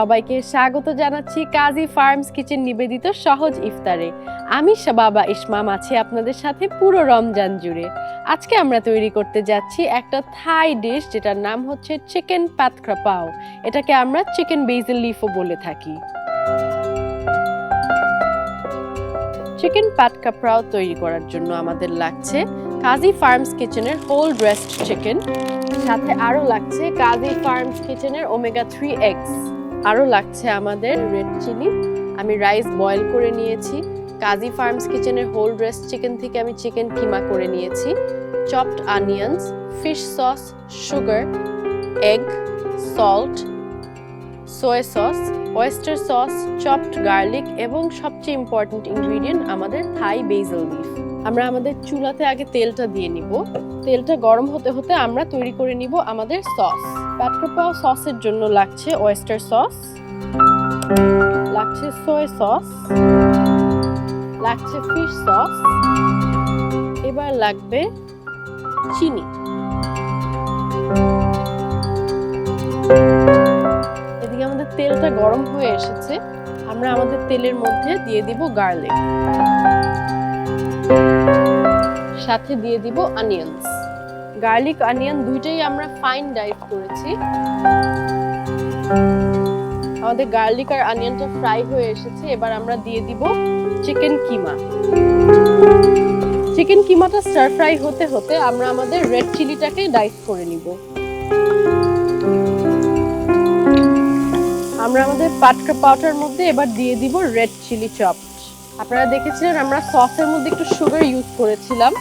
সবাইকে স্বাগত জানাচ্ছি কাজী ফার্মস কিচেন নিবেদিত সহজ ইফতারে। আমি বাবা ইসমাম আছি আপনাদের সাথে পুরো রমজান জুড়ে। আজকে আমরা তৈরি করতে যাচ্ছি একটা থাই ডিশ যেটার নাম হচ্ছে চিকেন পাত ক্রাপাও। এটাকে আমরা চিকেন বেসিল লিফও বলে থাকি। চিকেন পাত ক্রাপাও তৈরি করার জন্য আমাদের লাগছে কাজী ফার্মস কিচেনের হোল ব্রেস্ট চিকেন, সাথে আরো লাগছে কাজী ফার্মস কিচেনের ওমেগা 3 এগস, আরো লাগছে আমাদের রেড চিলি। আমি রাইস বয়েল করে নিয়েছি। কাজী ফার্মস কিচেনের হোল ব্রেস্ট চিকেন থেকে আমি চিকেন কিমা করে নিয়েছি। Chopped onions, fish sauce, sugar, egg, salt, সোয়া sauce, oyster sauce, chopped garlic এবং সবচেয়ে ইম্পর্টেন্ট ইনগ্রিডিয়েন্ট আমাদের থাই বেসিল লিফ। আমরা আমাদের চুলাতে আগে তেলটা দিয়ে নিব। তেলটা গরম হতে হতে আমরা তৈরি করে নিব আমাদের সস। পাত ক্রাপাও সসের জন্য লাগছে ওয়েস্টার সস, লাগছে সোয়া সস, লাগছে ফিশ সস, এবার লাগবে চিনি। এদিকে আমাদের তেলটা গরম হয়ে এসেছে। আমরা আমাদের তেলের মধ্যে দিয়ে দিব গার্লিক, সাথে দিয়ে দিব অনিয়ন্স। গার্লিক অনিয়ন দুইটাই আমরা ফাইন ডাইস করেছি। আমাদের গার্লিক আর অনিয়নটা ফ্রাই হয়ে এসেছে। এবার আমরা দিয়ে দিব চিকেন কিমা। চিকেন কিমাটা স্টার ফ্রাই হতে হতে আমরা আমাদের রেড চিলিটাকে ডাইস করে নিব। আমরা আমাদের পাত ক্রাপাওটার মধ্যে এবার দিয়ে দিব রেড চিলি চপড। আপনারা দেখেছিলেন আমরা সসের মধ্যে একটু সুগার ইউজ করেছিলাম,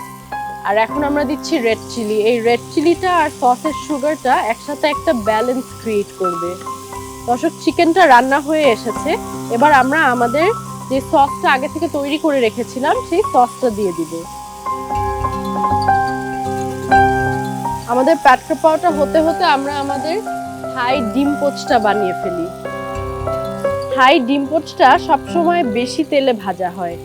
আর এখন আমরা দিচ্ছি রেড চিলি। এই রেড চিলিটা আর সসের সুগারটা একসাথে একটা ব্যালেন্স ক্রিয়েট করবে। দর্শক, চিকেনটা রান্না হয়ে এসেছে। এবার আমরা আমাদের যে সসটা আগে থেকে তৈরি করে রেখেছিলাম সেই সসটা দিয়ে দিব। আমাদের পাত ক্রাপাওটা হতে হতে আমরা আমাদের থাই ডিম পোচটা বানিয়ে ফেলি। থাই ডিম পোচটা সবসময় বেশি তেলে ভাজা হয়।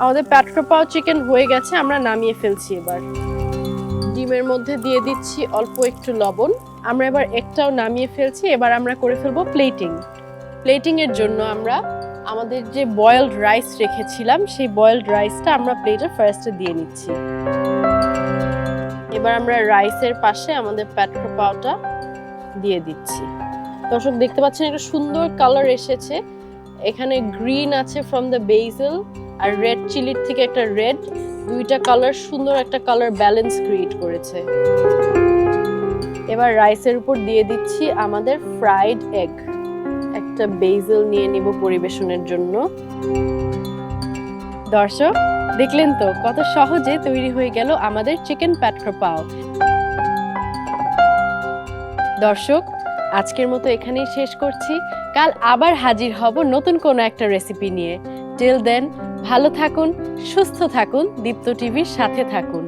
আমাদের পাত ক্রাপাও চিকেন হয়ে গেছে, আমরা নামিয়ে ফেলছি। এবার ডিমের মধ্যে দিয়ে দিচ্ছি অল্প একটু লবণ। আমরা এবার একটাও নামিয়ে ফেলছি। এবার আমরা করে ফেলবো প্লেটিং। প্লেটিং এর জন্য আমরা আমাদের যে বয়েলড রাইস রেখেছিলাম সেই বয়েলড রাইসটা আমরা প্লেটে ফার্স্টে দিয়ে নিচ্ছি। এবার আমরা রাইসের পাশে আমাদের পাত ক্রাপাওটা দিয়ে দিচ্ছি। দর্শক, দেখতে পাচ্ছেন একটা সুন্দর কালার এসেছে। এখানে গ্রিন আছে ফ্রম দ্য বেসিল, আর রেড চিলির থেকে একটা রেড, দুইটা কালার সুন্দর একটা কালার ব্যালেন্স ক্রিয়েট করেছে। এবার রাইসের উপর দিয়ে দিচ্ছি আমাদের ফ্রাইড এগ। একটা বেসিল নিয়ে নিব পরিবেশনের জন্য। দর্শক, দেখলেন তো কত সহজে তৈরি হয়ে গেল আমাদের চিকেন পাত ক্রাপাও। দর্শক, আজকের মতো এখানেই শেষ করছি। কাল আবার হাজির হব নতুন কোনো একটা রেসিপি নিয়ে। টিল দেন ভালো থাকুন, সুস্থ থাকুন, দীপ্ত টিভির সাথে থাকুন।